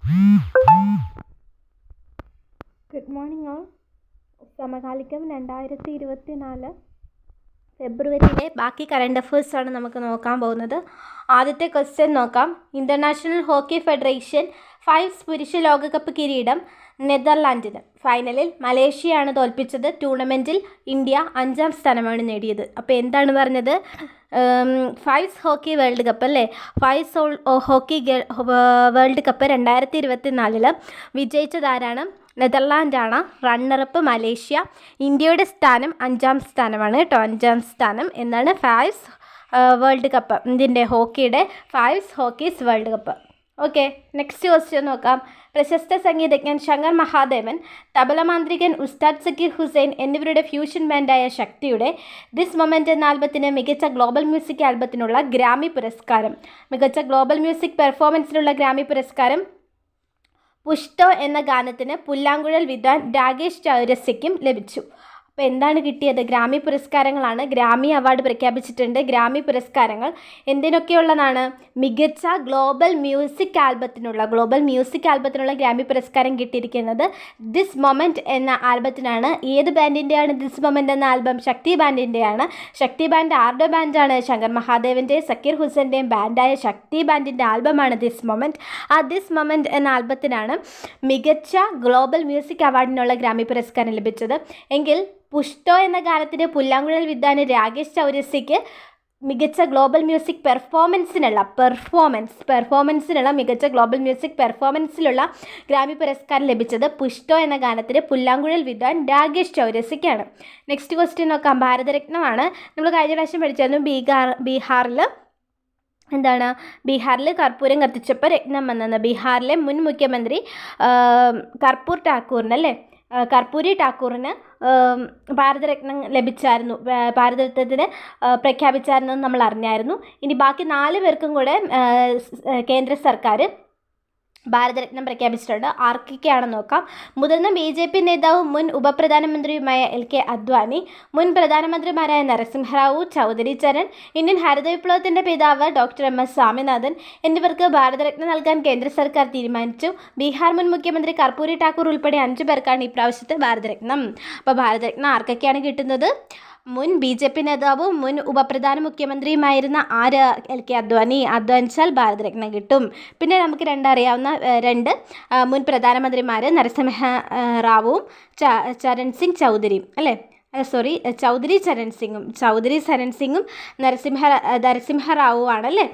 Good morning all. സമകാലികം 2024 ഫെബ്രുവരിയിലെ ബാക്കി current അഫേഴ്സാണ് നമുക്ക് നോക്കാൻ പോകുന്നത്. ആദ്യത്തെ ക്വസ്റ്റ്യൻ നോക്കാം. ഇൻ്റർനാഷണൽ ഹോക്കി ഫെഡറേഷൻ 5 പുരുഷ ലോകകപ്പ് കിരീടം നെതർലാൻഡിന്. ഫൈനലിൽ മലേഷ്യയാണ് തോൽപ്പിച്ചത്. ടൂർണമെൻറ്റിൽ ഇന്ത്യ 5ാം സ്ഥാനമാണ് നേടിയത്. അപ്പോൾ എന്താണ് പറഞ്ഞത്? 5 ഹോക്കി വേൾഡ് കപ്പ് അല്ലേ? 5 ഹോക്കി വേൾഡ് കപ്പ് 2024 വിജയിച്ചതാരാണ്? നെതർലാൻഡാണ്. Runner up Malaysia. ഇന്ത്യയുടെ സ്ഥാനം 5ാം സ്ഥാനമാണ് കേട്ടോ. 5ാം സ്ഥാനം. എന്താണ്? 5 വേൾഡ് കപ്പ്, ഇതിൻ്റെ ഹോക്കിയുടെ 5 hockeys world cup. Okay, next question നോക്കാം. പ്രശസ്ത സംഗീതജ്ഞൻ ശങ്കർ മഹാദേവൻ, തബല മാന്ത്രികൻ ഉസ്താദ് സക്കീർ ഹുസൈൻ എന്നിവരുടെ ഫ്യൂഷൻ ബാൻഡായ ശക്തിയുടെ ദിസ് മൊമെൻ്റ് എന്ന ആൽബത്തിന് മികച്ച ഗ്ലോബൽ മ്യൂസിക് ആൽബത്തിനുള്ള ഗ്രാമി പുരസ്കാരം. മികച്ച ഗ്ലോബൽ മ്യൂസിക് പെർഫോമൻസിനുള്ള ഗ്രാമി പുരസ്കാരം പുഷ്തോ എന്ന ഗാനത്തിന് പുല്ലാങ്കുഴൽ വിദ്വാൻ രാകേഷ് ചൗരസ്യയ്ക്കും ലഭിച്ചു. അപ്പോൾ എന്താണ് കിട്ടിയത്? ഗ്രാമി പുരസ്കാരങ്ങളാണ്. ഗ്രാമി അവാർഡ് പ്രഖ്യാപിച്ചിട്ടുണ്ട്. ഗ്രാമി പുരസ്കാരങ്ങൾ എന്തിനൊക്കെയുള്ളതാണ്? മികച്ച ഗ്ലോബൽ മ്യൂസിക് ആൽബത്തിനുള്ള ഗ്രാമി പുരസ്കാരം കിട്ടിയിരിക്കുന്നത് ദിസ് മൊമെൻ്റ് എന്ന ആൽബത്തിനാണ്. ഏത് ബാൻഡിൻ്റെയാണ് ദിസ് മൊമെൻ്റ് എന്ന ആൽബം? ശക്തി ബാൻഡിൻ്റെയാണ്. ശക്തി ബാൻഡ് ആരുടെ ബാൻഡാണ്? ശങ്കർ മഹാദേവൻ്റെയും സക്കീർ ഹുസൈൻ്റെയും ബാൻഡായ ശക്തി ബാൻഡിൻ്റെ ആൽബമാണ് ദിസ് മൊമെൻ്റ്. ആ ദിസ് മൊമെൻ്റ് എന്ന ആൽബത്തിനാണ് മികച്ച ഗ്ലോബൽ മ്യൂസിക് അവാർഡിനുള്ള ഗ്രാമി പുരസ്കാരം ലഭിച്ചത്. എങ്കിൽ പുഷ്തോ എന്ന ഗാനത്തിന് പുല്ലാങ്കുഴൽ വിദ്വാൻ രാകേഷ് ചൗരസ്യയ്ക്ക് മികച്ച ഗ്ലോബൽ മ്യൂസിക് പെർഫോമൻസിനുള്ള മികച്ച ഗ്ലോബൽ മ്യൂസിക് പെർഫോമൻസിലുള്ള ഗ്രാമി പുരസ്കാരം ലഭിച്ചത് പുഷ്തോ എന്ന ഗാനത്തിന് പുല്ലാങ്കുഴൽ വിദ്വാൻ രാകേഷ് ചൗരസ്യയ്ക്കാണ്. നെക്സ്റ്റ് ക്വസ്റ്റ്യൻ നോക്കാം. ഭാരതരത്നമാണ്. നമ്മൾ കഴിഞ്ഞ പ്രാവശ്യം പഠിച്ചായിരുന്നു. ബീഹാറിൽ കർപ്പൂരം കത്തിച്ചപ്പോൾ രത്നം വന്നത്. ബീഹാറിലെ മുൻ മുഖ്യമന്ത്രി കർപ്പൂരി ഠാക്കൂറിന് ഭാരതരത്നം ലഭിച്ചായിരുന്നു. ഭാരതരത്നത്തിന് പ്രഖ്യാപിച്ചായിരുന്നു നമ്മൾ അറിഞ്ഞായിരുന്നു. ഇനി ബാക്കി 4 പേർക്കും കൂടെ കേന്ദ്ര സർക്കാർ ഭാരതരത്നം പ്രഖ്യാപിച്ചിട്ടുണ്ട്. ആർക്കൊക്കെയാണെന്ന് നോക്കാം. മുതിർന്ന BJP നേതാവും മുൻ ഉപപ്രധാനമന്ത്രിയുമായ LK അദ്വാനി, മുൻ പ്രധാനമന്ത്രിമാരായ നരസിംഹറാവു, ചൗധരി ചരൺ, ഇന്ത്യൻ ഹരിത വിപ്ലവത്തിൻ്റെ പിതാവ് ഡോക്ടർ MS സ്വാമിനാഥൻ എന്നിവർക്ക് ഭാരതരത്നം നൽകാൻ കേന്ദ്ര സർക്കാർ തീരുമാനിച്ചു. ബീഹാർ മുൻ മുഖ്യമന്ത്രി കർപ്പൂരി ഠാക്കൂർ ഉൾപ്പെടെ 5 പേർക്കാണ് ഇപ്രാവശ്യത്തെ ഭാരതരത്നം. അപ്പോൾ ഭാരതരത്നം ആർക്കൊക്കെയാണ് കിട്ടുന്നത്? മുൻ BJP നേതാവും മുൻ ഉപപ്രധാന മുഖ്യമന്ത്രിയുമായിരുന്ന LK അദ്വാനിച്ചാൽ ഭാരതരത്നം കിട്ടും. പിന്നെ നമുക്ക് അറിയാവുന്ന 2 മുൻ പ്രധാനമന്ത്രിമാർ നരസിംഹ റാവുവും ചരൺ സിംഗ് ചൗധരിയും അല്ലേ? ചൗധരി ചരൺ സിംഗും നരസിംഹ റാവു ആണല്ലേ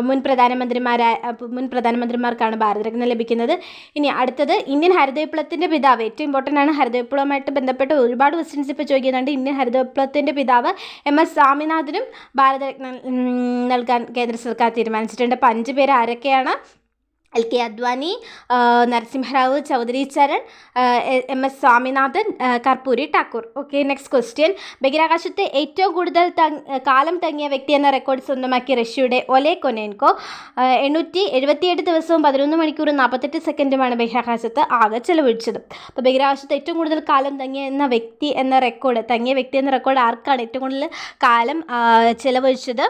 മുൻ പ്രധാനമന്ത്രിമാർക്കാണ് ഭാരതരത്നം ലഭിക്കുന്നത്. ഇനി അടുത്തത് ഇന്ത്യൻ ഹരിത വിപ്ലവത്തിൻ്റെ പിതാവ്. ഏറ്റവും ഇമ്പോർട്ടൻ്റ് ആണ്. ഹരിത വിപ്ലവമായിട്ട് ബന്ധപ്പെട്ട് ഒരുപാട് ക്വസ്റ്റ്യൻസ് ഇപ്പോൾ ചോദിക്കുന്നുണ്ട്. ഇന്ത്യൻ ഹരിത വിപ്ലവത്തിൻ്റെ പിതാവ് MS സ്വാമിനാഥനും ഭാരതരത്നം നൽകാൻ കേന്ദ്ര സർക്കാർ തീരുമാനിച്ചിട്ടുണ്ട്. അപ്പോൾ 5 പേര് ആരൊക്കെയാണ്? LK Advani, Narasimha Rao, Chaudhary Charan, MS Swaminathan, Karpoori Thakur. Okay, next question. ബഹിരാകാശത്ത് ഏറ്റവും കൂടുതൽ കാലം തങ്ങിയ വ്യക്തി എന്ന റെക്കോർഡ് സ്വന്തമാക്കിയ റഷ്യയുടെ ഒലേഗ് കൊനെൻകോ 877 ദിവസവും 11 മണിക്കൂറും 48 സെക്കൻഡുമാണ് ബഹിരാകാശത്ത് ആകെ ചെലവഴിച്ചത്. അപ്പോൾ ബഹിരാകാശത്ത് ഏറ്റവും കൂടുതൽ കാലം തങ്ങിയ വ്യക്തി എന്ന റെക്കോർഡ് ആർക്കാണ്? ഏറ്റവും കൂടുതൽ കാലം ചെലവഴിച്ചത്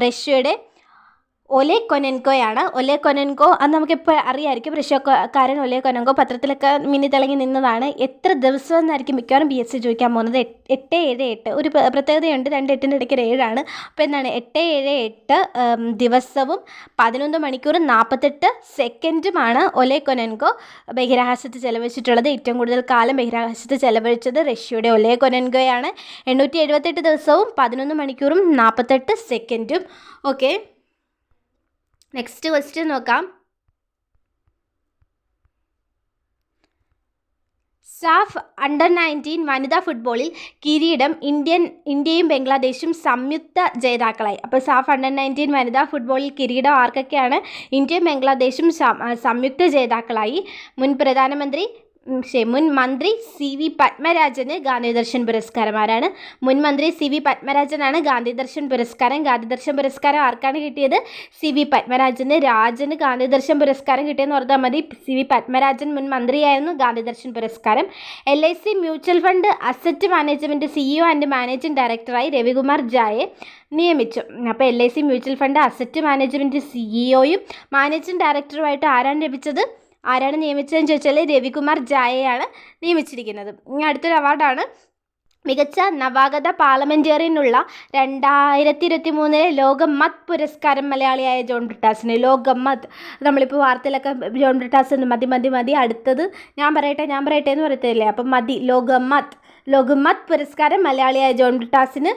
റഷ്യയുടെ ഒലേഗ് കൊനെൻകോയാണ്. ഒലേഗ് കൊനെൻകോ അത് നമുക്കിപ്പോൾ അറിയാമായിരിക്കും. റഷ്യക്കാരൻ ഒലേഗ് കൊനെൻകോ പത്രത്തിലൊക്കെ മിന്നി തിളങ്ങി നിന്നതാണ്. എത്ര ദിവസം എന്നായിരിക്കും മിക്കവാറും PSC ചോദിക്കാൻ പോകുന്നത്. 878. ഒരു പ്രത്യേകതയുണ്ട്, 2 8ൻ്റെ ഇടയ്ക്ക് 7 ആണ്. അപ്പോൾ എന്താണ്? 878 ദിവസവും 11 മണിക്കൂറും 48 സെക്കൻഡുമാണ് ഒലേഗ് കൊനെൻകോ ബഹിരാകാശത്ത് ചെലവഴിച്ചിട്ടുള്ളത്. ഏറ്റവും കൂടുതൽ കാലം ബഹിരാകാശത്ത് ചെലവഴിച്ചത് റഷ്യയുടെ ഒലേഗ് കൊനെൻകോയാണ്. 878 ദിവസവും 11 മണിക്കൂറും 48 സെക്കൻഡും. ഓക്കെ, നെക്സ്റ്റ് ക്വസ്റ്റ്യൻ നോക്കാം. സാഫ് അണ്ടർ-19 വനിതാ ഫുട്ബോളിൽ കിരീടം ഇന്ത്യയും ബംഗ്ലാദേശും സംയുക്ത ജേതാക്കളായി. അപ്പോൾ സാഫ് അണ്ടർ-19 വനിതാ ഫുട്ബോളിൽ കിരീടം ആർക്കൊക്കെയാണ്? ഇന്ത്യയും ബംഗ്ലാദേശും സംയുക്ത ജേതാക്കളായി. മുൻ മന്ത്രി CV പത്മരാജന് ഗാന്ധിദർശൻ പുരസ്കാരം. ആരാണ്? മുൻ മന്ത്രി CV പത്മരാജനാണ് ഗാന്ധിദർശൻ പുരസ്കാരം. ഗാന്ധിദർശൻ പുരസ്കാരം ആർക്കാണ് കിട്ടിയത്? CV പത്മരാജന്. രാജന് ഗാന്ധിദർശൻ പുരസ്കാരം കിട്ടിയെന്ന് ഓർത്താൽ മതി. CV പത്മരാജൻ മുൻ മന്ത്രിയായിരുന്നു. ഗാന്ധിദർശൻ പുരസ്കാരം. LIC mutual fund asset management CEO and managing ഡയറക്ടറായി രവികുമാർ ജായെ നിയമിച്ചു. അപ്പോൾ LIC mutual fund asset management CEOയും മാനേജിംഗ് ഡയറക്ടറുമായിട്ട് ആരാണ് ലഭിച്ചത്? ആരാണ് നിയമിച്ചതെന്ന് ചോദിച്ചാൽ രവികുമാർ ജായയാണ് നിയമിച്ചിരിക്കുന്നത്. ഇനി അടുത്തൊരു അവാർഡാണ് മികച്ച നവാഗത പാർലമെൻറ്റേറിയനുള്ള 2023 ലോക മത് പുരസ്കാരം മലയാളിയായ ജോൺ ബ്രിട്ടാസിന്. ലോക മത്, നമ്മളിപ്പോൾ വാർത്തയിലൊക്കെ ജോൺ ബ്രിട്ടാസ് എന്ന് മതി അടുത്തത് ഞാൻ പറയട്ടെ എന്ന് പറയത്തില്ലേ, അപ്പം മതി. ലോകമത് പുരസ്കാരം മലയാളിയായ ജോൺ ബ്രിട്ടാസിന്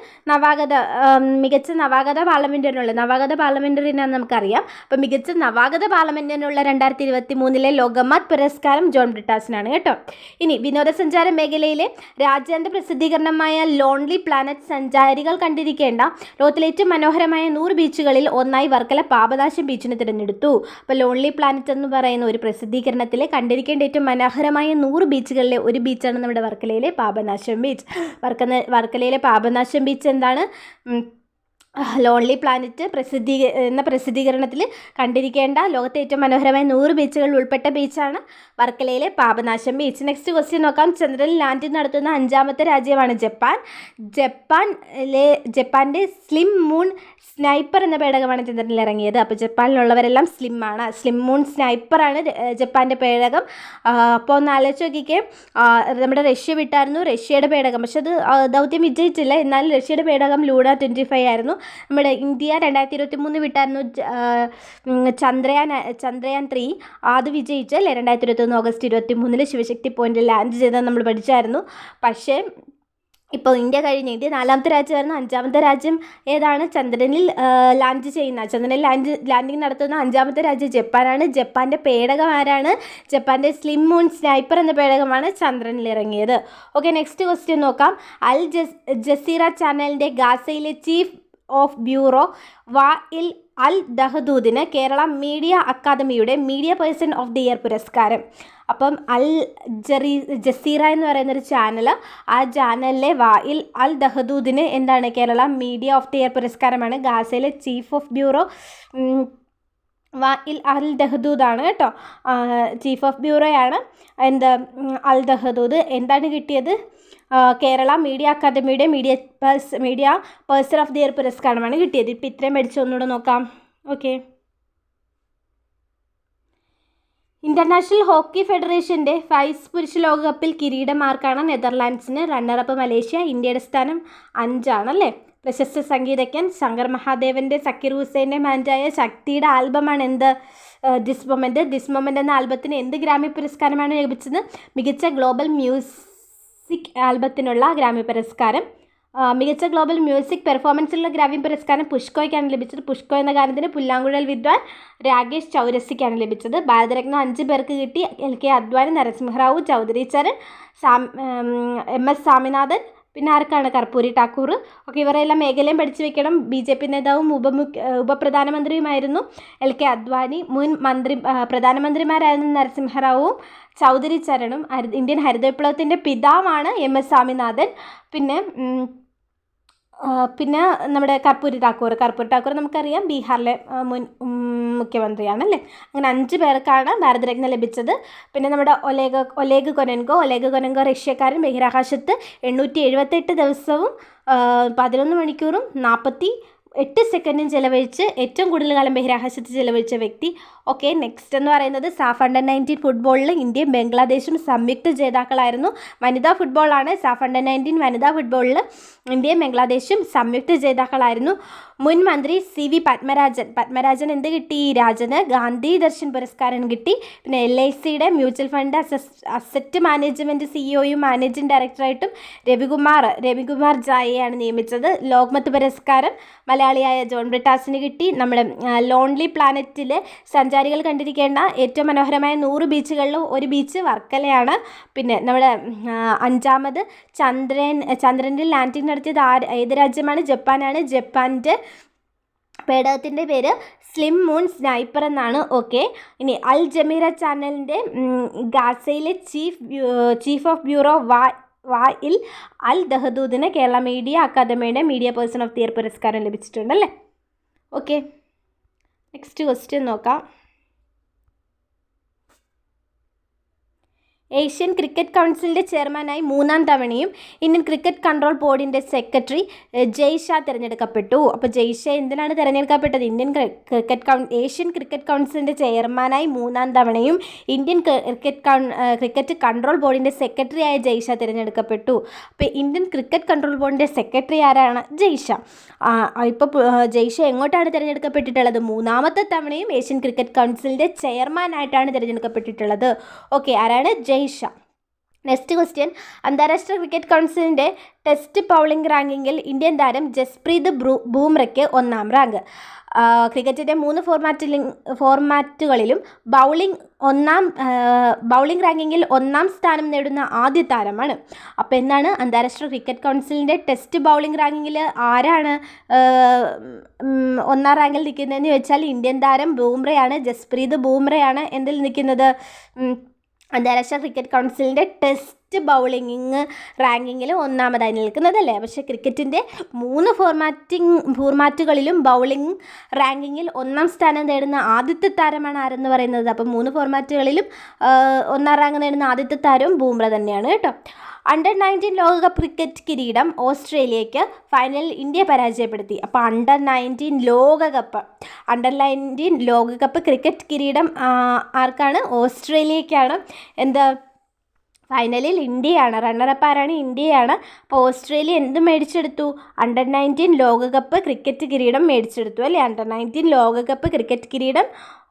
മികച്ച നവാഗത പാർലമെൻറ്ററിനാണെന്ന് നമുക്കറിയാം. അപ്പം മികച്ച നവാഗത പാർലമെൻറ്ററിനുള്ള 2023 ലോകമത് പുരസ്കാരം ജോൺ ബ്രിട്ടാസിനാണ് കേട്ടോ. ഇനി വിനോദസഞ്ചാര മേഖലയിലെ രാജ്യാന്തര പ്രസിദ്ധീകരണമായ ലോൺലി പ്ലാനറ്റ് സഞ്ചാരികൾ കണ്ടിരിക്കേണ്ട ലോകത്തിലെ ഏറ്റവും മനോഹരമായ 100 ബീച്ചുകളിൽ ഒന്നായി വർക്കല പാപനാശം ബീച്ചിനെ തിരഞ്ഞെടുത്തു. അപ്പോൾ ലോൺലി പ്ലാനറ്റ് എന്ന് പറയുന്ന ഒരു പ്രസിദ്ധീകരണത്തിലെ കണ്ടിരിക്കേണ്ട ഏറ്റവും മനോഹരമായ 100 ബീച്ചുകളിലെ ഒരു ബീച്ചാണ് നമ്മുടെ വർക്കലയിലെ പാപനാശം ബീച്ച്. വർക്കലയിലെ പാപനാശം ബീച്ച് എന്താണ്? ലോൺലി പ്ലാനറ്റ് എന്ന പ്രസിദ്ധീകരണത്തിൽ കണ്ടിരിക്കേണ്ട ലോകത്തെ ഏറ്റവും മനോഹരമായ 100 ബീച്ചുകൾ ഉൾപ്പെട്ട ബീച്ചാണ് വർക്കലയിലെ പാപനാശം ബീച്ച്. നെക്സ്റ്റ് ക്വസ്റ്റ്യൻ നോക്കാം. ചന്ദ്രനിൽ ലാൻഡിംഗ് നടത്തുന്ന 5ാമത്തെ രാജ്യമാണ് ജപ്പാൻ. ജപ്പാൻ്റെ സ്ലിം മൂൺ സ്നൈപ്പർ എന്ന പേടകമാണ് ചന്ദ്രനിൽ ഇറങ്ങിയത്. അപ്പോൾ ജപ്പാനിലുള്ളവരെല്ലാം സ്ലിം മൂൺ സ്നൈപ്പറാണ് ജപ്പാൻ്റെ പേടകം. അപ്പോൾ ഒന്ന് ആലോചിച്ച് നോക്കിക്കേ, നമ്മുടെ റഷ്യ വിട്ടായിരുന്നു റഷ്യയുടെ പേടകം, പക്ഷെ അത് ദൗത്യം വിജയിച്ചില്ല. എന്നാലും റഷ്യയുടെ പേടകം ലൂണ 25 ആയിരുന്നു. നമ്മുടെ ഇന്ത്യ 2023 വിട്ടായിരുന്നു ചന്ദ്രയാൻ 3, അത് വിജയിച്ച് അല്ലേ. 2021 ഓഗസ്റ്റ് 23 ശിവശക്തി പോയിന്റിൽ ലാൻഡ് ചെയ്തത് നമ്മൾ പഠിച്ചായിരുന്നു. പക്ഷേ ഇപ്പോൾ ഇന്ത്യ 4ാമത്തെ രാജ്യമായിരുന്നു. 5ാമത്തെ രാജ്യം ഏതാണ്? ചന്ദ്രനിൽ ലാൻഡിംഗ് നടത്തുന്ന 5ാമത്തെ രാജ്യം ജപ്പാനാണ്. ജപ്പാൻ്റെ പേടകം ആരാണ്? ജപ്പാൻ്റെ സ്ലിം മൂൺ സ്നൈപ്പർ എന്ന പേടകമാണ് ചന്ദ്രനിൽ ഇറങ്ങിയത്. ഓക്കെ, നെക്സ്റ്റ് ക്വസ്റ്റ്യൻ നോക്കാം. അൽ ജസീറ ചാനലിൻ്റെ ഗാസയിലെ chief of bureau Wael Al ദഹദൂദിന് കേരള മീഡിയ അക്കാദമിയുടെ media person of the year പുരസ്കാരം. അപ്പം ജസീറ എന്ന് പറയുന്നൊരു ചാനൽ, ആ ചാനലിലെ വാഇൽ അൽ ദഹദൂദിന് എന്താണ് Kerala media of the year പുരസ്കാരമാണ്. ഗാസയിലെ chief of bureau Wael Al ദഹദൂദാണ് കേട്ടോ. ചീഫ് ഓഫ് ബ്യൂറോയാണ് അൽ ദഹദൂദ്. എന്താണ് കിട്ടിയത്? കേരള മീഡിയ അക്കാദമിയുടെ media person of the year പുരസ്കാരമാണ് കിട്ടിയത്. ഇപ്പം ഇത്രയും പഠിച്ച് ഒന്നുകൂടെ നോക്കാം. ഓക്കെ, ഇൻ്റർനാഷണൽ ഹോക്കി ഫെഡറേഷൻ്റെ ഫൈസ് പുരുഷ ലോകകപ്പിൽ കിരീടമാർക്കാണ്? നെതർലാൻഡ്സിന്. Runner-up Malaysia. ഇന്ത്യയുടെ സ്ഥാനം 5 അല്ലേ. പ്രശസ്ത സംഗീതജ്ഞൻ ശങ്കർ മഹാദേവൻ്റെ സക്കീർ ഹുസൈൻ്റെ ബാൻഡായ ശക്തിയുടെ ആൽബമാണ് ദിസ് മൊമെൻ്റ് എന്ന ആൽബത്തിന് എന്ത് ഗ്രാമി പുരസ്കാരമാണ് ലഭിച്ചത്? മികച്ച ഗ്ലോബൽ മ്യൂസിക് ആൽബത്തിനുള്ള ഗ്രാമി പുരസ്കാരം. മികച്ച ഗ്ലോബൽ മ്യൂസിക് പെർഫോമൻസിലുള്ള ഗ്രാമി പുരസ്കാരം പുഷ്കോയ്ക്കാണ് ലഭിച്ചത്. പുഷ്കോ എന്ന ഗാനത്തിന് പുല്ലാങ്കുഴൽ വിദ്വാൻ രാകേഷ് ചൗരസിക്കാണ് ലഭിച്ചത്. ഭാരതരത്ന 5 പേർക്ക് കിട്ടി. LK അദ്വാനി, നരസിംഹറാവു, ചൗധരി ചരൺ, MS സ്വാമിനാഥൻ, പിന്നെ ആർക്കാണ്? കർപ്പൂരി ഠാക്കൂർ. ഓക്കെ, ഇവരെല്ലാം മേഖലയും പഠിച്ചു വെക്കണം. BJP നേതാവും ഉപപ്രധാനമന്ത്രിയുമായിരുന്നു LK അദ്വാനി. മുൻ പ്രധാനമന്ത്രിമാരായിരുന്നു നരസിംഹറാവുവും ചൗധരി ചരണും. ഇന്ത്യൻ ഹരിത വിപ്ലവത്തിൻ്റെ പിതാവാണ് MS സ്വാമിനാഥൻ. പിന്നെ നമ്മുടെ കർപ്പൂരി ഠാക്കൂർ നമുക്കറിയാം ബീഹാറിലെ മുൻ മുഖ്യമന്ത്രിയാണല്ലേ. അങ്ങനെ 5 പേർക്കാണ് ഭാരതരത്ന ലഭിച്ചത്. പിന്നെ നമ്മുടെ ഒലേഗ് കൊനെൻകോ റഷ്യക്കാരൻ ബഹിരാകാശത്ത് 878 ദിവസവും 11 മണിക്കൂറും 48 സെക്കൻഡും ചെലവഴിച്ച് ഏറ്റവും കൂടുതൽ കാലം ബഹിരാകാശത്ത് ചെലവഴിച്ച വ്യക്തി. ഓക്കെ, നെക്സ്റ്റ് എന്ന് പറയുന്നത് സാഫ് അണ്ടർ-19 ഫുട്ബോളിൽ ഇന്ത്യയും ബംഗ്ലാദേശും സംയുക്ത ജേതാക്കളായിരുന്നു. വനിതാ ഫുട്ബോളാണ്. സാഫ് അണ്ടർ-19 വനിതാ ഫുട്ബോളിൽ ഇന്ത്യയും ബംഗ്ലാദേശും സംയുക്ത ജേതാക്കളായിരുന്നു. മുൻ മന്ത്രി CV പത്മരാജൻ എന്ത് കിട്ടി? രാജന് ഗാന്ധി ദർശൻ പുരസ്കാരം കിട്ടി. പിന്നെ LICയുടെ മ്യൂച്വൽ ഫണ്ട് അസറ്റ് മാനേജ്മെൻറ്റ് CEOയും മാനേജിംഗ് ഡയറക്ടറായിട്ടും രവികുമാർ ജായയാണ് നിയമിച്ചത്. ലോക്മത്ത് പുരസ്കാരം മലയാളിയായ ജോൺ ബ്രിട്ടാസിന് കിട്ടി. നമ്മുടെ ലോൺലി പ്ലാനറ്റിലെ സഞ്ചാരികൾ കണ്ടിരിക്കേണ്ട ഏറ്റവും മനോഹരമായ 100 ബീച്ചുകളിൽ ഒരു ബീച്ച് വർക്കലയാണ്. പിന്നെ നമ്മുടെ 5ാമത് ചന്ദ്രനിൽ ലാൻഡിംഗ് നടത്തിയത് ഏത് രാജ്യമാണ്? ജപ്പാനാണ്. ജപ്പാൻ്റെ പേടകത്തിൻ്റെ പേര് സ്ലിം മൂൺ സ്നൈപ്പർ എന്നാണ്. ഓക്കെ, ഇനി അൽ ജമീറ ചാനലിൻ്റെ ഗാസയിലെ chief of bureau Wael Al ദഹദൂദിന് കേരള മീഡിയ അക്കാദമിയുടെ media person of the year പുരസ്കാരം ലഭിച്ചിട്ടുണ്ടല്ലേ. ഓക്കെ, നെക്സ്റ്റ് ക്വസ്റ്റ്യൻ നോക്കാം. ഏഷ്യൻ ക്രിക്കറ്റ് കൗൺസിലിൻ്റെ ചെയർമാനായി 3-ാം തവണയും ഇന്ത്യൻ ക്രിക്കറ്റ് കൺട്രോൾ ബോർഡിൻ്റെ സെക്രട്ടറി ജയ് ഷാ തിരഞ്ഞെടുക്കപ്പെട്ടു. അപ്പോൾ ജയ് ഷാ എന്തിനാണ് തിരഞ്ഞെടുക്കപ്പെട്ടത്? ഏഷ്യൻ ക്രിക്കറ്റ് കൗൺസിലിൻ്റെ ചെയർമാനായി 3-ാം തവണയും ഇന്ത്യൻ ക്രിക്കറ്റ് കൺട്രോൾ ബോർഡിൻ്റെ സെക്രട്ടറിയായ ജയ് ഷാ തിരഞ്ഞെടുക്കപ്പെട്ടു. അപ്പോൾ ഇന്ത്യൻ ക്രിക്കറ്റ് കൺട്രോൾ ബോർഡിൻ്റെ സെക്രട്ടറി ആരാണ്? ജയ് ഷാ. ഇപ്പോൾ ജയ് ഷാ എങ്ങോട്ടാണ് തിരഞ്ഞെടുക്കപ്പെട്ടിട്ടുള്ളത്? 3-ാമത്തെ തവണയും ഏഷ്യൻ ക്രിക്കറ്റ് കൗൺസിലിൻ്റെ ചെയർമാനായിട്ടാണ് തിരഞ്ഞെടുക്കപ്പെട്ടിട്ടുള്ളത്. ഓക്കെ, ആരാണ്? ജയ് ഷാ. നെക്സ്റ്റ് ക്വസ്റ്റ്യൻ, അന്താരാഷ്ട്ര ക്രിക്കറ്റ് കൗൺസിലിൻ്റെ ടെസ്റ്റ് ബൗളിംഗ് റാങ്കിങ്ങിൽ ഇന്ത്യൻ താരം ജസ്പ്രീത് ബൂംറയ്ക്ക് 1-ാം റാങ്ക്. ക്രിക്കറ്റിൻ്റെ 3 ഫോർമാറ്റുകളിലും ബൗളിംഗ് റാങ്കിങ്ങിൽ 1-ാം സ്ഥാനം നേടുന്ന ആദ്യ താരമാണ്. അപ്പോൾ എന്താണ്? അന്താരാഷ്ട്ര ക്രിക്കറ്റ് കൗൺസിലിൻ്റെ ടെസ്റ്റ് ബൗളിംഗ് റാങ്കിങ്ങിൽ ആരാണ് 1-ാം റാങ്കിൽ നിൽക്കുന്നതെന്ന് ചോദിച്ചാൽ ഇന്ത്യൻ താരം ബൂംറയാണ്, ജസ്പ്രീത് ബൂംറയാണ് എന്തിൽ നിൽക്കുന്നത്? അന്താരാഷ്ട്ര ക്രിക്കറ്റ് കൗൺസിലിൻ്റെ ടെസ്റ്റ് ബൗളിംഗ് റാങ്കിങ്ങിൽ 1-ാമതായി നിൽക്കുന്നതല്ലേ. പക്ഷേ ക്രിക്കറ്റിൻ്റെ 3 ഫോർമാറ്റുകളിലും ബൗളിംഗ് റാങ്കിങ്ങിൽ 1-ാം സ്ഥാനം നേടുന്ന ആദ്യത്തെ താരമാണ് ആരെന്ന് പറയുന്നത്. അപ്പം 3 ഫോർമാറ്റുകളിലും 1-ാം റാങ്ക് നേടുന്ന ആദ്യത്തെ താരവും ബൂംറ തന്നെയാണ് കേട്ടോ. അണ്ടർ-19 ലോകകപ്പ് ക്രിക്കറ്റ് കിരീടം ഓസ്ട്രേലിയയ്ക്ക് ഫൈനലിൽ ഇന്ത്യ പരാജയപ്പെടുത്തി. അപ്പോൾ അണ്ടർ-19 ലോകകപ്പ് ക്രിക്കറ്റ് കിരീടം ആർക്കാണ്? ഓസ്ട്രേലിയയ്ക്കാണ്. എന്താ? ഫൈനലിൽ ഇന്ത്യയാണ്. റണ്ണറപ്പ് ആരാണ്? ഇന്ത്യയാണ്. അപ്പോൾ ഓസ്ട്രേലിയ എന്ത് മേടിച്ചെടുത്തു? അണ്ടർ-19 ലോകകപ്പ് ക്രിക്കറ്റ് കിരീടം മേടിച്ചെടുത്തു അല്ലേ. അണ്ടർ-19 ലോകകപ്പ് ക്രിക്കറ്റ് കിരീടം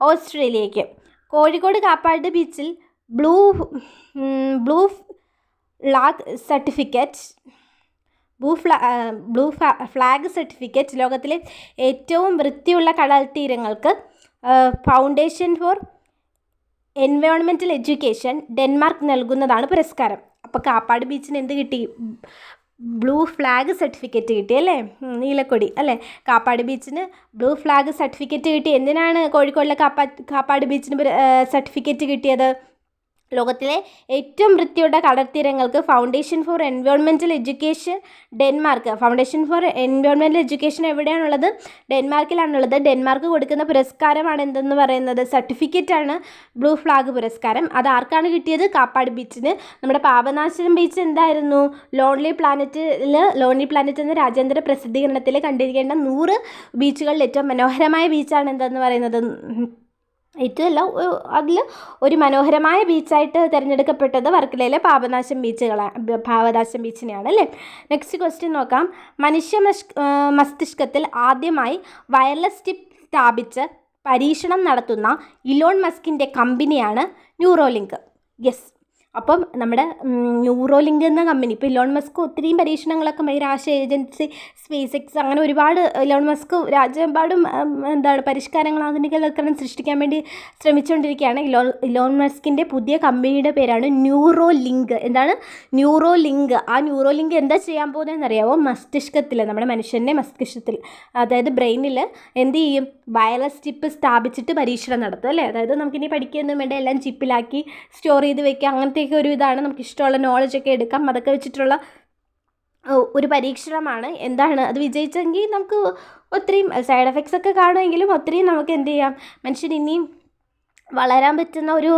ഓസ്ട്രേലിയയ്ക്ക്. കോഴിക്കോട് കാപ്പാട് ബീച്ചിൽ ബ്ലൂ ഫ്ലാഗ് സർട്ടിഫിക്കറ്റ് ലോകത്തിലെ ഏറ്റവും വൃത്തിയുള്ള കടൽ തീരങ്ങൾക്ക് foundation for environmental education Denmark നൽകുന്നതാണ് പുരസ്കാരം. അപ്പോൾ കാപ്പാട് ബീച്ചിന് എന്ത് കിട്ടി? ബ്ലൂ ഫ്ലാഗ് സർട്ടിഫിക്കറ്റ് കിട്ടി അല്ലേ. നീലക്കൊടി അല്ലേ. കാപ്പാട് ബീച്ചിന് ബ്ലൂ ഫ്ലാഗ് സർട്ടിഫിക്കറ്റ് കിട്ടി. എന്തിനാണ് കോഴിക്കോടിലെ കാപ്പാട് ബീച്ചിന് സർട്ടിഫിക്കറ്റ് കിട്ടിയത്? ലോകത്തിലെ ഏറ്റവും വൃത്തിയുള്ള കടൽത്തീരങ്ങൾക്ക് foundation for environmental education Denmark. Foundation for environmental education എവിടെയാണുള്ളത്? ഡെൻമാർക്കിലാണുള്ളത്. ഡെൻമാർക്ക് കൊടുക്കുന്ന പുരസ്കാരമാണ് എന്തെന്ന് പറയുന്നത്? സർട്ടിഫിക്കറ്റാണ് ബ്ലൂ ഫ്ലാഗ് പുരസ്കാരം. അത് ആർക്കാണ് കിട്ടിയത്? കാപ്പാട് ബീച്ചിന്. നമ്മുടെ പാപനാശം ബീച്ച് എന്തായിരുന്നു? ലോൺലി പ്ലാനറ്റ് എന്ന രാജ്യാന്തര പ്രസിദ്ധീകരണത്തിൽ കണ്ടിരിക്കേണ്ട 100 ബീച്ചുകളിൽ ഏറ്റവും മനോഹരമായ ബീച്ചാണ് എന്തെന്ന് പറയുന്നത്. ഏറ്റവും അതിൽ ഒരു മനോഹരമായ ബീച്ചായിട്ട് തിരഞ്ഞെടുക്കപ്പെട്ടത് വർക്കലയിലെ പാപനാശം ബീച്ചിനെയാണ് അല്ലേ. നെക്സ്റ്റ് ക്വസ്റ്റ്യൻ നോക്കാം. മനുഷ്യ മസ്തിഷ്കത്തിൽ ആദ്യമായി വയർലെസ് ചിപ്പ് സ്ഥാപിച്ച് പരീക്ഷണം നടത്തുന്ന ഇലോൺ മസ്കിൻ്റെ കമ്പനിയാണ് ന്യൂറോലിങ്ക്. യെസ്. അപ്പം നമ്മുടെ ന്യൂറോലിങ്ക് എന്ന കമ്പനി, ഇപ്പോൾ ഇലോൺ മസ്ക് ഒത്തിരിയും പരീക്ഷണങ്ങളൊക്കെ ബഹിരാകാശ ഏജൻസി, സ്പേസ് എക്സ്, അങ്ങനെ ഒരുപാട് ഇലോൺ മസ്ക് രാജ്യമെമ്പാടും പരിഷ്കാരങ്ങൾ, ആധുനികവൽക്കരണം സൃഷ്ടിക്കാൻ വേണ്ടി ശ്രമിച്ചുകൊണ്ടിരിക്കുകയാണ്. ഇലോൺ മസ്കിൻ്റെ പുതിയ കമ്പനിയുടെ പേരാണ് ന്യൂറോലിങ്ക്. എന്താണ്? ന്യൂറോലിങ്ക്. ആ ന്യൂറോലിങ്ക് എന്താ ചെയ്യാൻ പോകുന്നതെന്ന് അറിയാമോ? മസ്തിഷ്കത്തിൽ, നമ്മുടെ മനുഷ്യൻ്റെ മസ്തിഷ്കത്തിൽ, അതായത് ബ്രെയിനിൽ എന്ത് ചെയ്യും? വയർലെസ് ചിപ്പ് സ്ഥാപിച്ചിട്ട് പരീക്ഷണം നടത്തും അല്ലേ. അതായത് നമുക്കിനി പഠിക്കുകയൊന്നും വേണ്ട, എല്ലാം ചിപ്പിലാക്കി സ്റ്റോർ ചെയ്ത് വെക്കുക, അങ്ങനത്തെയൊക്കെ ഒരു ഇതാണ്. നമുക്ക് ഇഷ്ടമുള്ള നോളജൊക്കെ എടുക്കാം. അതൊക്കെ വെച്ചിട്ടുള്ള ഒരു പരീക്ഷണമാണ്. എന്താണ് അത് വിജയിച്ചെങ്കിൽ നമുക്ക് ഒത്തിരിയും സൈഡ് എഫക്ട്സ് ഒക്കെ കാണുമെങ്കിലും ഒത്തിരിയും നമുക്ക് എന്ത് ചെയ്യാം, മനുഷ്യൻ ഇനിയും വളരാൻ പറ്റുന്ന ഒരു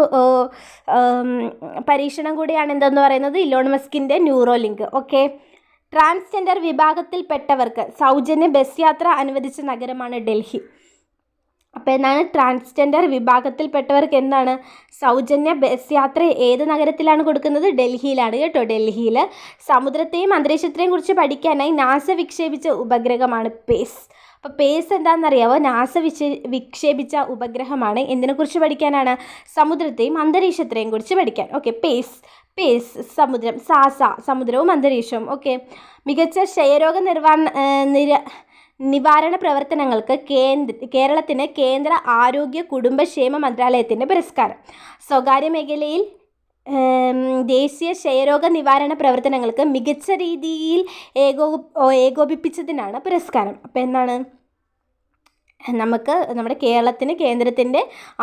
പരീക്ഷണം കൂടിയാണ് എന്തെന്ന് പറയുന്നത് ഇലോൺ മസ്കിൻ്റെ ന്യൂറോലിങ്ക്. ഓക്കെ. ട്രാൻസ്ജെൻഡർ വിഭാഗത്തിൽപ്പെട്ടവർക്ക് സൗജന്യ ബസ് യാത്ര അനുവദിച്ച നഗരമാണ് ഡൽഹി. അപ്പോൾ എന്താണ്? ട്രാൻസ്ജെൻഡർ വിഭാഗത്തിൽപ്പെട്ടവർക്ക് എന്താണ് സൗജന്യ ബസ് യാത്ര ഏത് നഗരത്തിലാണ് കൊടുക്കുന്നത്? ഡൽഹിയിലാണ് കേട്ടോ. ഡൽഹിയിൽ സമുദ്രത്തെയും അന്തരീക്ഷത്തെയും കുറിച്ച് പഠിക്കാനായി നാസ വിക്ഷേപിച്ച ഉപഗ്രഹമാണ് പേസ്. അപ്പോൾ പേസ് എന്താണെന്നറിയാമോ? നാസ വിക്ഷേപിച്ച ഉപഗ്രഹമാണ്. എന്തിനെക്കുറിച്ച് പഠിക്കാനാണ്? സമുദ്രത്തെയും അന്തരീക്ഷത്തെയും കുറിച്ച് പഠിക്കാൻ. ഓക്കെ. പേസ് സമുദ്രം, സമുദ്രവും അന്തരീക്ഷവും. ഓക്കെ. മികച്ച ക്ഷയരോഗ നിവാരണ പ്രവർത്തനങ്ങൾക്ക് കേരളത്തിന് കേന്ദ്ര ആരോഗ്യ കുടുംബക്ഷേമ മന്ത്രാലയത്തിൻ്റെ പുരസ്കാരം. സ്വകാര്യ മേഖലയിൽ ദേശീയ ക്ഷയരോഗ നിവാരണ പ്രവർത്തനങ്ങൾക്ക് മികച്ച രീതിയിൽ ഏകോപിപ്പിച്ചതിനാണ് പുരസ്കാരം. അപ്പോൾ എന്താണ്? നമുക്ക് നമ്മുടെ കേരളത്തിന് കേന്ദ്രത്തിൻ്റെ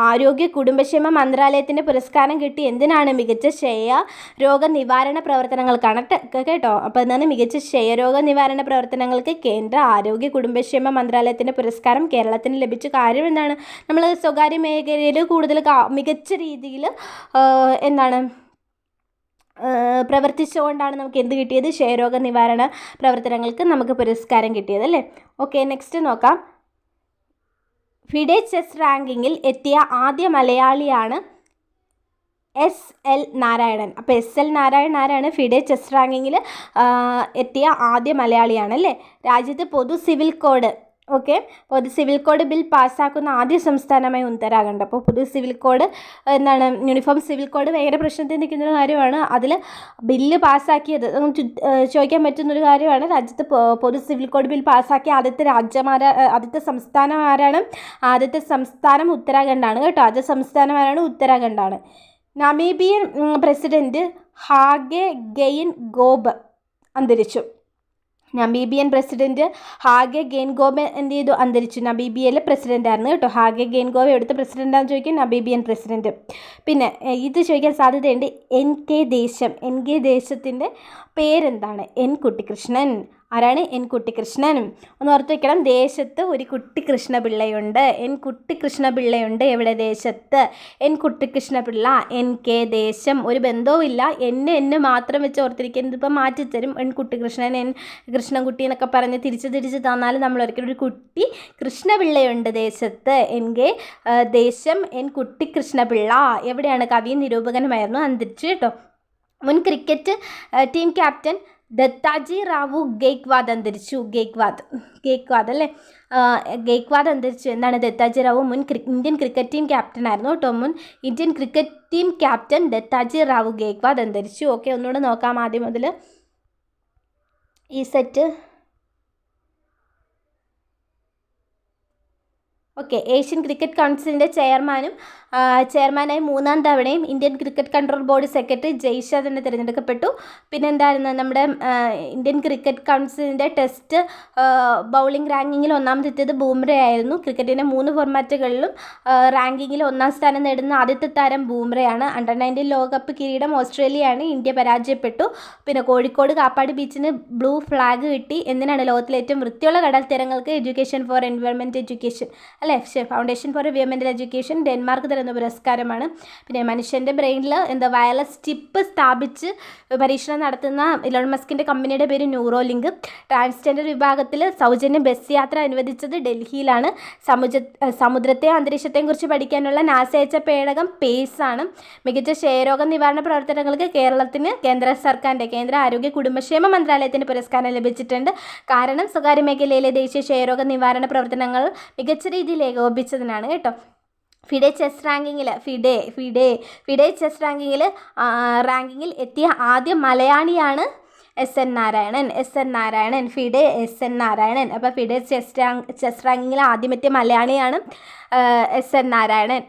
ആരോഗ്യ കുടുംബക്ഷേമ മന്ത്രാലയത്തിൻ്റെ പുരസ്കാരം കിട്ടി. എന്തിനാണ്? മികച്ച ക്ഷയരോഗ നിവാരണ പ്രവർത്തനങ്ങൾക്കാണ് കേട്ടോ. അപ്പോൾ എന്താണ്? മികച്ച ക്ഷയരോഗ നിവാരണ പ്രവർത്തനങ്ങൾക്ക് കേന്ദ്ര ആരോഗ്യ കുടുംബക്ഷേമ മന്ത്രാലയത്തിൻ്റെ പുരസ്കാരം കേരളത്തിന് ലഭിച്ച കാര്യം എന്താണ്? നമ്മൾ സ്വകാര്യ മേഖലയിൽ കൂടുതൽ മികച്ച രീതിയിൽ എന്താണ് പ്രവർത്തിച്ചുകൊണ്ടാണ് നമുക്ക് എന്ത് കിട്ടിയത്? ക്ഷയരോഗ നിവാരണ പ്രവർത്തനങ്ങൾക്ക് നമുക്ക് പുരസ്കാരം കിട്ടിയത് അല്ലേ. ഓക്കെ, നെക്സ്റ്റ് നോക്കാം. ഫിഡെ ചെസ് റാങ്കിങ്ങിൽ എത്തിയ ആദ്യ മലയാളിയാണ് SL നാരായണൻ. അപ്പോൾ SL നാരായണൻ ആരാണ്? ഫിഡെ ചെസ് റാങ്കിങ്ങിൽ എത്തിയ ആദ്യ മലയാളിയാണ് അല്ലേ. രാജ്യത്ത് പൊതു സിവിൽ കോഡ് പൊതു സിവിൽ കോഡ് ബിൽ പാസ്സാക്കുന്ന ആദ്യ സംസ്ഥാനമായി ഉത്തരാഖണ്ഡ്. അപ്പോൾ പൊതു സിവിൽ കോഡ് എന്താണ്, യൂണിഫോം സിവിൽ കോഡ് ഭയങ്കര പ്രശ്നത്തിൽ നിൽക്കുന്നൊരു കാര്യമാണ്. അതിൽ ബില്ല് പാസ്സാക്കിയത് ചോദിക്കാൻ പറ്റുന്നൊരു കാര്യമാണ്. രാജ്യത്ത് പൊതു സിവിൽ കോഡ് ബിൽ പാസ്സാക്കിയ ആദ്യത്തെ സംസ്ഥാനം ആരാണ്? ആദ്യത്തെ സംസ്ഥാനം ഉത്തരാഖണ്ഡാണ് കേട്ടോ. ആദ്യ സംസ്ഥാനം ആരാണ്? ഉത്തരാഖണ്ഡാണ്. നമീബിയൻ പ്രസിഡന്റ് ഹാഗെ ഗെയിൻഗോബ് അന്തരിച്ചു. നമീബിയൻ പ്രസിഡന്റ് ഹാഗെ ഗെയിൻഗോബ് എന്ത് ചെയ്തു? അന്തരിച്ചു. നമീബിയയിലെ പ്രസിഡന്റ് ആയിരുന്നു കേട്ടോ. ഹാഗെ ഗെയിൻഗോബ് എവിടുത്തെ പ്രസിഡന്റാണെന്ന് ചോദിക്കും? Namibian president. പിന്നെ ഇത് ചോദിക്കാൻ സാധ്യതയുണ്ട്. NK ദേശത്തിൻ്റെ പേരെന്താണ്? N കുട്ടിക്കൃഷ്ണൻ. ആരാണ്? N കുട്ടിക്കൃഷ്ണൻ. ഒന്ന് ഓർത്ത് വയ്ക്കണം, ദേശത്ത് ഒരു കുട്ടിക്കൃഷ്ണപിള്ളയുണ്ട്. N കുട്ടിക്കൃഷ്ണപിള്ളയുണ്ട്. എവിടെ? ദേശത്ത്. N കുട്ടിക്കൃഷ്ണപിള്ള. NK ദേശം. ഒരു ബന്ധവുമില്ല, N മാത്രം വെച്ച് ഓർത്തിരിക്കുന്നത്. ഇപ്പം മാറ്റിത്തരും. N കുട്ടിക്കൃഷ്ണൻ, N കൃഷ്ണൻകുട്ടി എന്നൊക്കെ പറഞ്ഞ് തിരിച്ച് തന്നാലും നമ്മൾ ഒരിക്കലും ഒരു കുട്ടി കൃഷ്ണപിള്ളയുണ്ട് ദേശത്ത്. NK ദേശം. N കുട്ടിക്കൃഷ്ണപിള്ള എവിടെയാണ്? കവിയും നിരൂപകനുമായിരുന്നു. അന്തരിച്ചു കേട്ടോ. മുൻ cricket team captain Dattaji Rao Gaekwad അന്തരിച്ചു. ഗെയ്ക്വാദ് അല്ലേ. ഗെയ്ക്വാദ് അന്തരിച്ചു. എന്താണ്? ദത്താജി റാവു മുൻ ഇന്ത്യൻ ക്രിക്കറ്റ് ടീം ക്യാപ്റ്റൻ ആയിരുന്നു കേട്ടോ. മുൻ Indian cricket team captain Dattaji Rao Gaekwad അന്തരിച്ചു. ഓക്കെ, ഒന്നുകൂടെ നോക്കാം ആദ്യം മുതൽ ഈ സെറ്റ്. ഓക്കെ, ഏഷ്യൻ ക്രിക്കറ്റ് കൗൺസിലിൻ്റെ ചെയർമാനായി 3ാം തവണയും Indian cricket control board secretary Jay Shah തന്നെ തിരഞ്ഞെടുക്കപ്പെട്ടു. പിന്നെ എന്തായിരുന്നു? നമ്മുടെ ഇന്ത്യൻ ക്രിക്കറ്റ് കൗൺസിലിൻ്റെ ടെസ്റ്റ് ബൗളിംഗ് റാങ്കിങ്ങിൽ ഒന്നാമതെത്തിയത് ബൂംറ ആയിരുന്നു. ക്രിക്കറ്റിൻ്റെ 3 ഫോർമാറ്റുകളിലും റാങ്കിങ്ങിൽ 1ാം സ്ഥാനം നേടുന്ന ആദ്യത്തെ താരം ബൂംറയാണ്. അണ്ടർ-19 ലോകകപ്പ് കിരീടം ഓസ്ട്രേലിയയാണ്. ഇന്ത്യ പരാജയപ്പെട്ടു. പിന്നെ കോഴിക്കോട് കാപ്പാട് ബീച്ചിന് ബ്ലൂ ഫ്ലാഗ് കിട്ടി. എന്തിനാണ്? ലോകത്തിലെ ഏറ്റവും വൃത്തിയുള്ള കടൽ തീരങ്ങൾക്ക് എഡ്യൂക്കേഷൻ ഫോർ എൻവയോൺമെൻറ്റ് എഡ്യൂക്കേഷൻ അല്ലേ, foundation for environmental education Denmark തരുന്ന പുരസ്കാരമാണ്. പിന്നെ മനുഷ്യൻ്റെ ബ്രെയിനിൽ വയർലെസ് ചിപ്പ് സ്ഥാപിച്ച് പരീക്ഷണം നടത്തുന്ന ഇലോൺ മസ്കിൻ്റെ കമ്പനിയുടെ പേര് ന്യൂറോലിങ്ക്. ട്രാൻസ്ജെൻഡർ വിഭാഗത്തിൽ സൗജന്യ ബസ് യാത്ര അനുവദിച്ചത് ഡൽഹിയിലാണ്. സമുദ്രത്തെയും അന്തരീക്ഷത്തെയും കുറിച്ച് പഠിക്കാനുള്ള നാസ അയച്ച പേടകം പേസ് ആണ്. മികച്ച ക്ഷയരോഗ നിവാരണ പ്രവർത്തനങ്ങൾക്ക് കേരളത്തിന് കേന്ദ്ര ആരോഗ്യ കുടുംബക്ഷേമ മന്ത്രാലയത്തിന് പുരസ്കാരം ലഭിച്ചിട്ടുണ്ട്. കാരണം സ്വകാര്യ മേഖലയിലെ ദേശീയ ക്ഷയരോഗ നിവാരണ പ്രവർത്തനങ്ങൾ മികച്ച രീതിയിൽ ഏകോപിപ്പിച്ചതിനാണ് കേട്ടോ. ഫിഡെ ചെസ് റാങ്കിങ്ങിൽ എത്തിയ ആദ്യ മലയാളിയാണ് SN Narayanan. FIDE SN Narayanan. അപ്പോൾ ഫിഡെ ചെസ് റാങ്കിങ്ങിൽ ആദ്യമെത്തിയ മലയാളിയാണ് SN നാരായണൻ.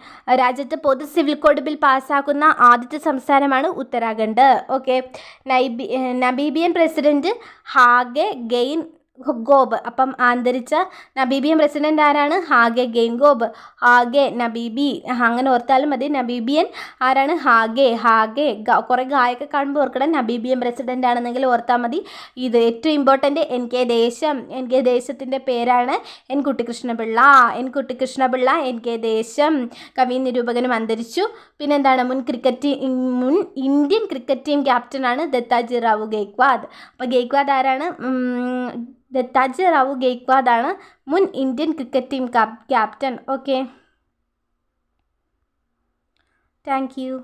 രാജ്യത്ത് പൊതു സിവിൽ കോഡ് ബിൽ പാസ്സാക്കുന്ന ആദ്യത്തെ സംസ്ഥാനമാണ് Uttarakhand. Okay, Namibian president Hage Geingob. അപ്പം അന്തരിച്ച നമീബിയൻ പ്രസിഡന്റ് ആരാണ്? ഹാഗെ ഗെയിൻഗോബ്. നമീബി അങ്ങനെ ഓർത്താലും മതി. നമീബിയൻ ആരാണ്? ഹാഗെ. കുറേ ഗായൊക്കെ കാണുമ്പോൾ ഓർക്കണം നമീബിയൻ പ്രസിഡന്റ് ആണെന്നെങ്കിൽ ഓർത്താൽ മതി. ഇത് ഏറ്റവും ഇമ്പോർട്ടൻ്റ് NK ദേശത്തിൻ്റെ പേരാണ് N കുട്ടിക്കൃഷ്ണപിള്ള. NK ദേശം. കവിയും നിരൂപകനും അന്തരിച്ചു. പിന്നെന്താണ്? മുൻ ഇന്ത്യൻ ക്രിക്കറ്റ് ടീം ക്യാപ്റ്റനാണ് ദത്താജി റാവു ഗെയ്ക്വാദ്. അപ്പോൾ ഗെയ്ക്വാദ് ആരാണ്? ദത്താജി റാവു ഗെയ്ക്വാദ് ആണ് മുൻ Indian cricket team captain. Okay, thank U.